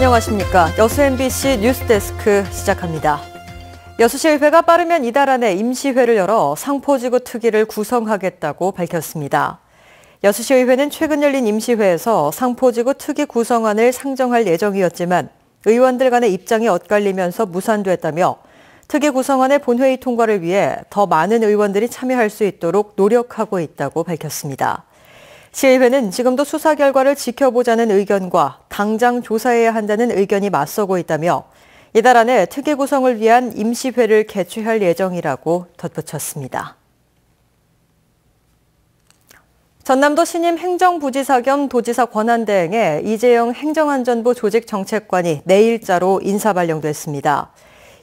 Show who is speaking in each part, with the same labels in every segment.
Speaker 1: 안녕하십니까. 여수 MBC 뉴스데스크 시작합니다. 여수시의회가 빠르면 이달 안에 임시회를 열어 상포지구 특위를 구성하겠다고 밝혔습니다. 여수시의회는 최근 열린 임시회에서 상포지구 특위 구성안을 상정할 예정이었지만 의원들 간의 입장이 엇갈리면서 무산됐다며 특위 구성안의 본회의 통과를 위해 더 많은 의원들이 참여할 수 있도록 노력하고 있다고 밝혔습니다. 시의회는 지금도 수사 결과를 지켜보자는 의견과 당장 조사해야 한다는 의견이 맞서고 있다며 이달 안에 특위 구성을 위한 임시회를 개최할 예정이라고 덧붙였습니다. 전남도 신임 행정부지사 겸 도지사 권한대행에 이재영 행정안전부 조직정책관이 내일자로 인사발령됐습니다.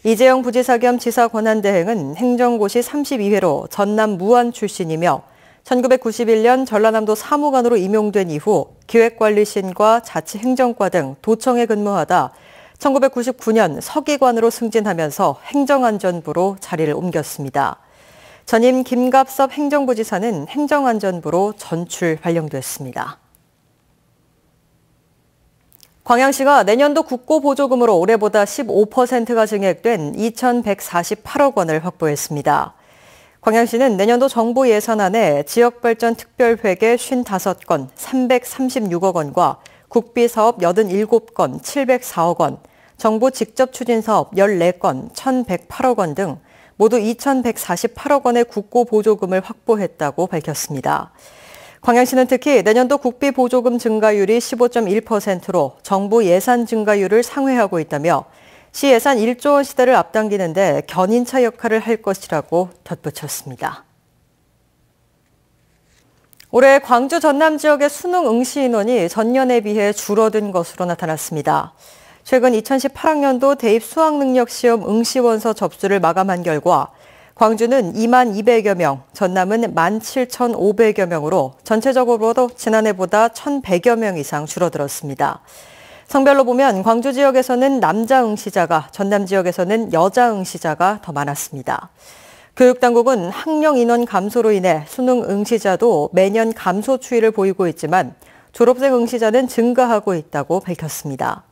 Speaker 1: 이재영 부지사 겸 지사 권한대행은 행정고시 32회로 전남 무안 출신이며 1991년 전라남도 사무관으로 임용된 이후 기획관리신과 자치행정과 등 도청에 근무하다 1999년 서기관으로 승진하면서 행정안전부로 자리를 옮겼습니다. 전임 김갑섭 행정부지사는 행정안전부로 전출 발령됐습니다. 광양시가 내년도 국고보조금으로 올해보다 15%가 증액된 2,148억 원을 확보했습니다. 광양시는 내년도 정부 예산안에 지역발전 특별회계 55건, 336억 원과 국비사업 87건, 704억 원, 정부 직접 추진사업 14건, 1,108억 원 등 모두 2,148억 원의 국고보조금을 확보했다고 밝혔습니다. 광양시는 특히 내년도 국비보조금 증가율이 15.1%로 정부 예산 증가율을 상회하고 있다며 시 예산 1조 원 시대를 앞당기는 데 견인차 역할을 할 것이라고 덧붙였습니다. 올해 광주 전남 지역의 수능 응시 인원이 전년에 비해 줄어든 것으로 나타났습니다. 최근 2018학년도 대입 수학능력시험 응시원서 접수를 마감한 결과 광주는 2만 200여 명, 전남은 17,500여 명으로 전체적으로도 지난해보다 1,100여 명 이상 줄어들었습니다. 성별로 보면 광주 지역에서는 남자 응시자가, 전남 지역에서는 여자 응시자가 더 많았습니다. 교육당국은 학령 인원 감소로 인해 수능 응시자도 매년 감소 추이를 보이고 있지만 졸업생 응시자는 증가하고 있다고 밝혔습니다.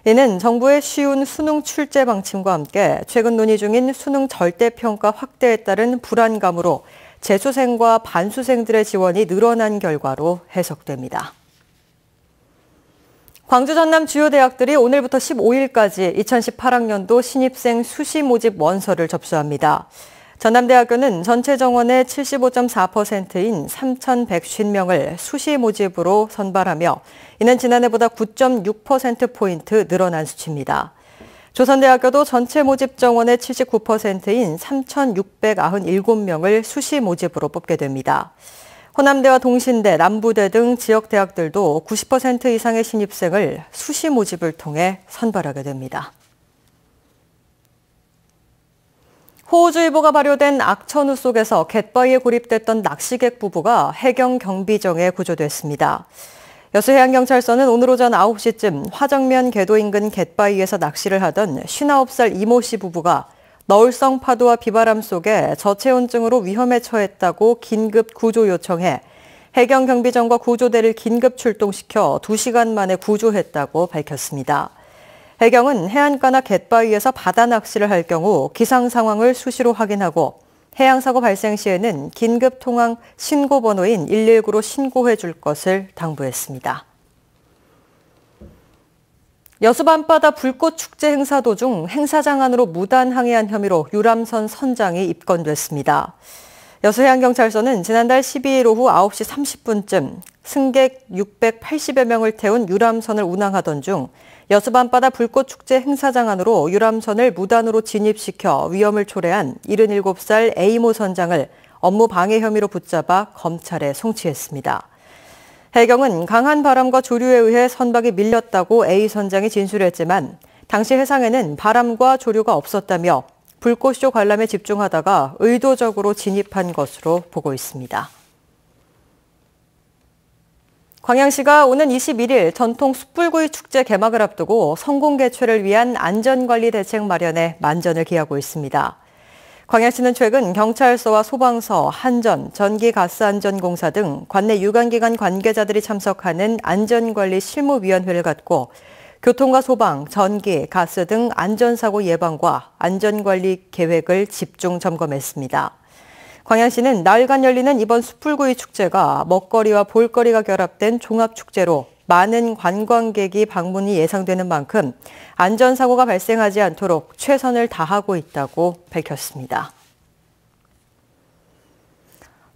Speaker 1: 이는 정부의 쉬운 수능 출제 방침과 함께 최근 논의 중인 수능 절대평가 확대에 따른 불안감으로 재수생과 반수생들의 지원이 늘어난 결과로 해석됩니다. 광주 전남 주요 대학들이 오늘부터 15일까지 2018학년도 신입생 수시 모집 원서를 접수합니다. 전남대학교는 전체 정원의 75.4%인 3,150명을 수시 모집으로 선발하며 이는 지난해보다 9.6%포인트 늘어난 수치입니다. 조선대학교도 전체 모집 정원의 79%인 3,697명을 수시 모집으로 뽑게 됩니다. 호남대와 동신대, 남부대 등 지역 대학들도 90% 이상의 신입생을 수시 모집을 통해 선발하게 됩니다. 호우주의보가 발효된 악천후 속에서 갯바위에 고립됐던 낚시객 부부가 해경 경비정에 구조됐습니다. 여수해양경찰서는 오늘 오전 9시쯤 화정면 궤도 인근 갯바위에서 낚시를 하던 59살 이모 씨 부부가 너울성 파도와 비바람 속에 저체온증으로 위험에 처했다고 긴급 구조 요청해 해경 경비정과 구조대를 긴급 출동시켜 2시간 만에 구조했다고 밝혔습니다. 해경은 해안가나 갯바위에서 바다 낚시를 할 경우 기상 상황을 수시로 확인하고 해양사고 발생 시에는 긴급 통항 신고 번호인 119로 신고해 줄 것을 당부했습니다. 여수 밤바다 불꽃축제 행사 도중 행사장 안으로 무단 항해한 혐의로 유람선 선장이 입건됐습니다. 여수해양경찰서는 지난달 12일 오후 9시 30분쯤 승객 680여 명을 태운 유람선을 운항하던 중 여수 밤바다 불꽃축제 행사장 안으로 유람선을 무단으로 진입시켜 위험을 초래한 77살 A모 선장을 업무 방해 혐의로 붙잡아 검찰에 송치했습니다. 해경은 강한 바람과 조류에 의해 선박이 밀렸다고 A 선장이 진술했지만 당시 해상에는 바람과 조류가 없었다며 불꽃쇼 관람에 집중하다가 의도적으로 진입한 것으로 보고 있습니다. 광양시가 오는 21일 전통 숯불구이 축제 개막을 앞두고 성공 개최를 위한 안전관리 대책 마련에 만전을 기하고 있습니다. 광양시는 최근 경찰서와 소방서, 한전, 전기가스안전공사 등 관내 유관기관 관계자들이 참석하는 안전관리 실무위원회를 갖고 교통과 소방, 전기, 가스 등 안전사고 예방과 안전관리 계획을 집중 점검했습니다. 광양시는 나흘간 열리는 이번 숯불구이 축제가 먹거리와 볼거리가 결합된 종합축제로 많은 관광객이 방문이 예상되는 만큼 안전사고가 발생하지 않도록 최선을 다하고 있다고 밝혔습니다.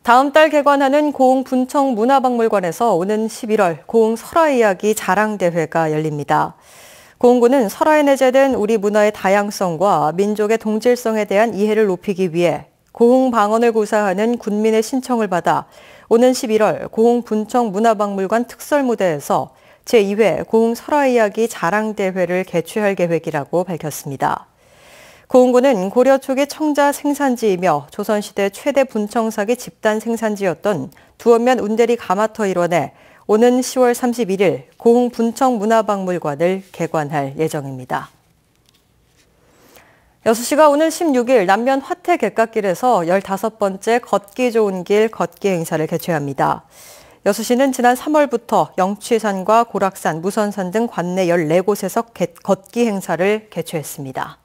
Speaker 1: 다음 달 개관하는 고흥 분청 문화박물관에서 오는 11월 고흥 설화 이야기 자랑대회가 열립니다. 고흥군은 설화에 내재된 우리 문화의 다양성과 민족의 동질성에 대한 이해를 높이기 위해 고흥 방언을 구사하는 군민의 신청을 받아 오는 11월 고흥 분청 문화박물관 특설무대에서 제2회 고흥 설화 이야기 자랑대회를 개최할 계획이라고 밝혔습니다. 고흥군은 고려 초기 청자 생산지이며 조선시대 최대 분청사기 집단 생산지였던 두원면 운대리 가마터 일원에 오는 10월 31일 고흥 분청 문화박물관을 개관할 예정입니다. 6시가 오는 16일 남면 화태 갯갓길에서 15번째 걷기 좋은 길 걷기 행사를 개최합니다. 6시는 지난 3월부터 영취산과 고락산, 무선산 등 관내 14곳에서 걷기 행사를 개최했습니다.